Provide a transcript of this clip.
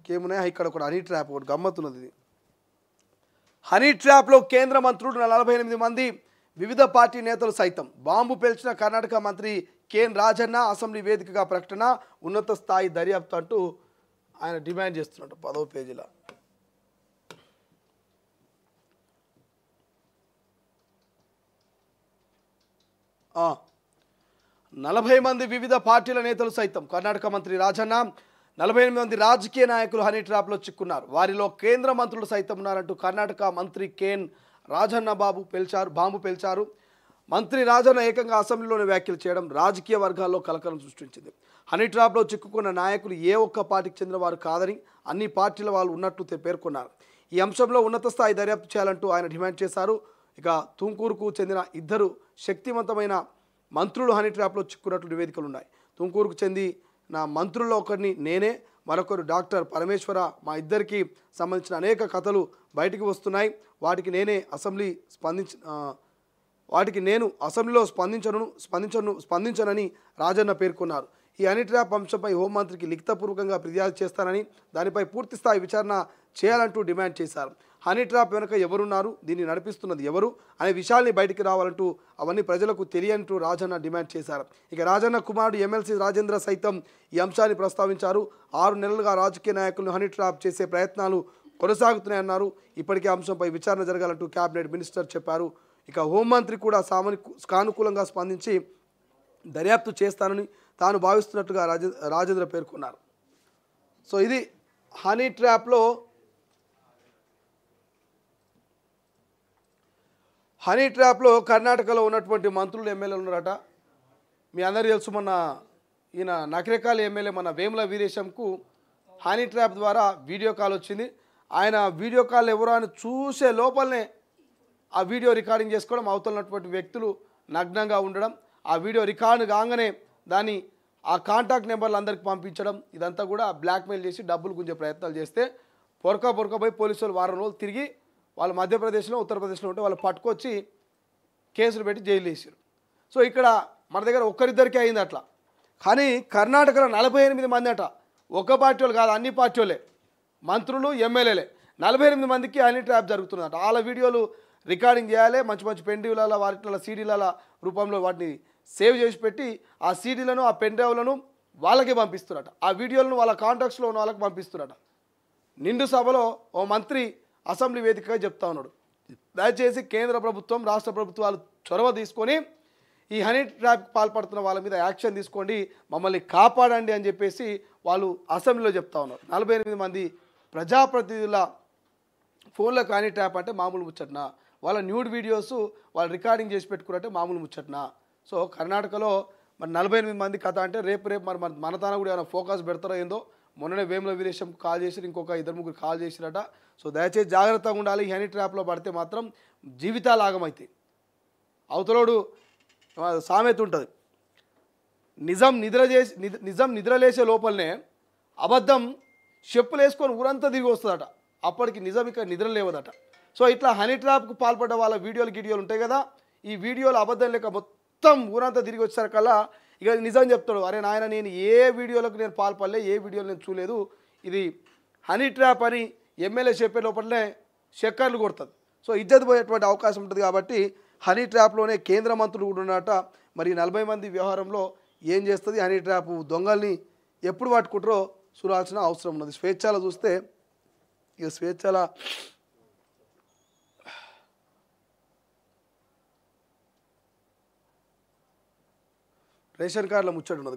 ఇంకేమున్నాయి ఇక్కడ ఒక హనీ ట్రాప్ ఒకటి గమ్మత్తున్నది ఇది. హనీ ట్రాప్లో కేంద్ర మంత్రులు 48 మంది వివిధ పార్టీ నేతలు సైతం. బాంబు పేల్చిన కర్ణాటక మంత్రి కేన్ రాజన్న అసెంబ్లీ వేదికగా ప్రకటన, ఉన్నత స్థాయి దర్యాప్తు అంటూ ఆయన డిమాండ్ చేస్తున్నట్టు 10వ పేజీలో. 40 మంది వివిధ పార్టీల నేతలు సైతం. కర్ణాటక మంత్రి రాజన్న, 48 మంది రాజకీయ నాయకులు హనీ ట్రాప్లో చిక్కున్నారు. వారిలో కేంద్ర మంత్రులు సైతం ఉన్నారంటూ కర్ణాటక మంత్రి కేన్ రాజన్న బాంబు పేల్చారు. మంత్రి రాజన్న ఏకంగా అసెంబ్లీలోని వ్యాఖ్యలు చేయడం రాజకీయ వర్గాల్లో కలకలం సృష్టించింది. హనీ ట్రాప్లో చిక్కుకున్న నాయకులు ఏ ఒక్క పార్టీకి చెందిన వారు కాదని అన్ని పార్టీల వాళ్ళు ఉన్నట్టు పేర్కొన్నారు. ఈ అంశంలో ఉన్నత స్థాయి దర్యాప్తు చేయాలంటూ ఆయన డిమాండ్ చేశారు. ఇక తుమ్కూరుకు చెందిన 2 శక్తివంతమైన మంత్రులు హనీ ట్రాప్లో చిక్కున్నట్లు నివేదికలు ఉన్నాయి. తుమ్కూరుకు చెందిన మంత్రుల్లో ఒకరిని నేనే, మరొకరు డాక్టర్ పరమేశ్వర. మా ఇద్దరికి సంబంధించిన అనేక కథలు బయటికి వస్తున్నాయి. వాటికి నేను అసెంబ్లీలో స్పందించనని రాజన్న పేర్కొన్నారు. ఈ హనీ ట్రాప్ అంశంపై హోంమంత్రికి లిఖితపూర్వకంగా ఫిర్యాదు చేస్తానని, దానిపై పూర్తిస్థాయి విచారణ చేయాలంటూ డిమాండ్ చేశారు. హనీ ట్రాప్ వెనుక ఎవరున్నారు, దీన్ని నడిపిస్తున్నది ఎవరు అనే విషయాల్ని బయటికి రావాలంటూ, అవన్నీ ప్రజలకు తెలియనంటూ రాజన్న డిమాండ్ చేశారు. ఇక రాజన్న కుమారుడు ఎమ్మెల్సీ రాజేంద్ర సైతం ఈ అంశాన్ని ప్రస్తావించారు. 6 నెలలుగా రాజకీయ నాయకులను హనీ ట్రాప్ చేసే ప్రయత్నాలు కొనసాగుతున్నాయన్నారు. ఇప్పటికే అంశంపై విచారణ జరగాలంటూ కేబినెట్ మినిస్టర్ చెప్పారు. ఇక హోంమంత్రి కూడా సానుకూలంగా స్పందించి దర్యాప్తు చేస్తానని తాను భావిస్తున్నట్టుగా రాజేంద్ర పేర్కొన్నారు. సో ఇది హనీ ట్రాప్లో కర్ణాటకలో ఉన్నటువంటి మంత్రులు ఎమ్మెల్యేలు ఉన్నారట. మీ అందరికీ తెలుసు, మొన్న ఈయన నకరేకాల్ ఎమ్మెల్యే మన వేముల వీరేశంకు హనీ ట్రాప్ ద్వారా వీడియో కాల్ వచ్చింది. ఆయన వీడియో కాల్ ఎవరో అని చూసే లోపలనే ఆ వీడియో రికార్డింగ్ చేసుకోవడం, అవతలన్నటువంటి వ్యక్తులు నగ్నంగా ఉండడం, ఆ వీడియో రికార్డు కాగానే దాన్ని ఆ కాంటాక్ట్ నెంబర్లు అందరికి పంపించడం, ఇదంతా కూడా బ్లాక్మెయిల్ చేసి డబ్బులు గుంజే ప్రయత్నాలు చేస్తే పొరకపోయి పోలీసులు వారం రోజులు తిరిగి వాళ్ళు మధ్యప్రదేశ్లో ఉత్తరప్రదేశ్లో ఉంటే వాళ్ళు పట్టుకొచ్చి కేసులు పెట్టి జైలు వేసారు. సో ఇక్కడ మన దగ్గర ఒక్కరిద్దరికే అయింది అట్లా. కానీ కర్ణాటకలో 48 మంది అట. ఒక పార్టీ వాళ్ళు కాదు, అన్ని పార్టీ వాళ్ళే, మంత్రులు ఎమ్మెల్యేలే. 48 మందికి హనీ ట్రాప్ జరుగుతుందట. వాళ్ళ వీడియోలు రికార్డింగ్ చేయాలి, మంచి పెన్ డ్రైవ్ల వాటిల సీడీల రూపంలో వాటిని సేవ్ చేసి పెట్టి ఆ సీడీలను ఆ పెన్ డ్రైవ్లను వాళ్ళకే పంపిస్తున్నారట. ఆ వీడియోలను వాళ్ళ కాంటాక్ట్స్లో ఉన్న వాళ్ళకి పంపిస్తున్నారట. నిండు సభలో ఓ మంత్రి అసెంబ్లీ వేదికగా చెప్తా ఉన్నాడు, దయచేసి కేంద్ర ప్రభుత్వం రాష్ట్ర ప్రభుత్వాలు చొరవ తీసుకొని ఈ హనీ ట్రాప్ పాల్పడుతున్న వాళ్ళ మీద యాక్షన్ తీసుకోండి, మమ్మల్ని కాపాడండి అని చెప్పేసి వాళ్ళు అసెంబ్లీలో చెప్తా ఉన్నారు. 48 మంది ప్రజాప్రతినిధుల ఫోన్లకు హనీ ట్రాప్ అంటే మామూలు ముచ్చట్నా? వాళ్ళ న్యూడ్ వీడియోస్ వాళ్ళు రికార్డింగ్ చేసి పెట్టుకున్నట్టే మామూలు ముచ్చట్నా? సో కర్ణాటకలో మరి 48 మంది కథ అంటే రేపు మరి మన తాన కూడా ఏమైనా ఫోకస్ పెడతారో ఏందో. మొన్ననే వేముల వీరేశం కాల్ చేసి ఇంకొక 2-3 కాల్ చేసిరట. సో దయచేసి జాగ్రత్తగా ఉండాలి. హనీ ట్రాప్లో పడితే మాత్రం జీవితాలు ఆగమవుతాయి. అవతలోడు సామెత ఉంటుంది, నిజం నిద్రలేసే లోపలనే అబద్ధం చెప్పులు వేసుకొని ఊరంతా తిరిగి వస్తుందట. అప్పటికి నిజం ఇక నిద్ర లేవదట. సో ఇట్లా హనీ ట్రాప్కు పాల్పడ్డ వాళ్ళ వీడియోలు ఉంటాయి కదా, ఈ వీడియోలు అబద్ధం లేక మొత్తం ఊరంతా తిరిగి వచ్చేసరికల్లా ఇక నిజం చెప్తాడు, అరే నాయన నేను ఏ వీడియోలకు నేను పాల్పడలే, ఏ వీడియోలు నేను చూడలేదు, ఇది హనీ ట్రాప్ అని ఎమ్మెల్యే చెప్పే లోపలనే చక్కర్లు కొడుతుంది. సో ఇజ్జత్ పోయేటువంటి అవకాశం ఉంటుంది. కాబట్టి హనీ ట్రాప్లోనే కేంద్ర మంత్రులు కూడా ఉన్నట. మరి 40 మంది వ్యవహారంలో ఏం చేస్తుంది హనీ ట్రాప్? దొంగల్ని ఎప్పుడు పట్టుకుంటారో చూడాల్సిన అవసరం ఉన్నది. స్వేచ్ఛలో చూస్తే ఇక స్వేచ్ఛల రేషన్ కార్డుల ముచ్చట ఉన్నది.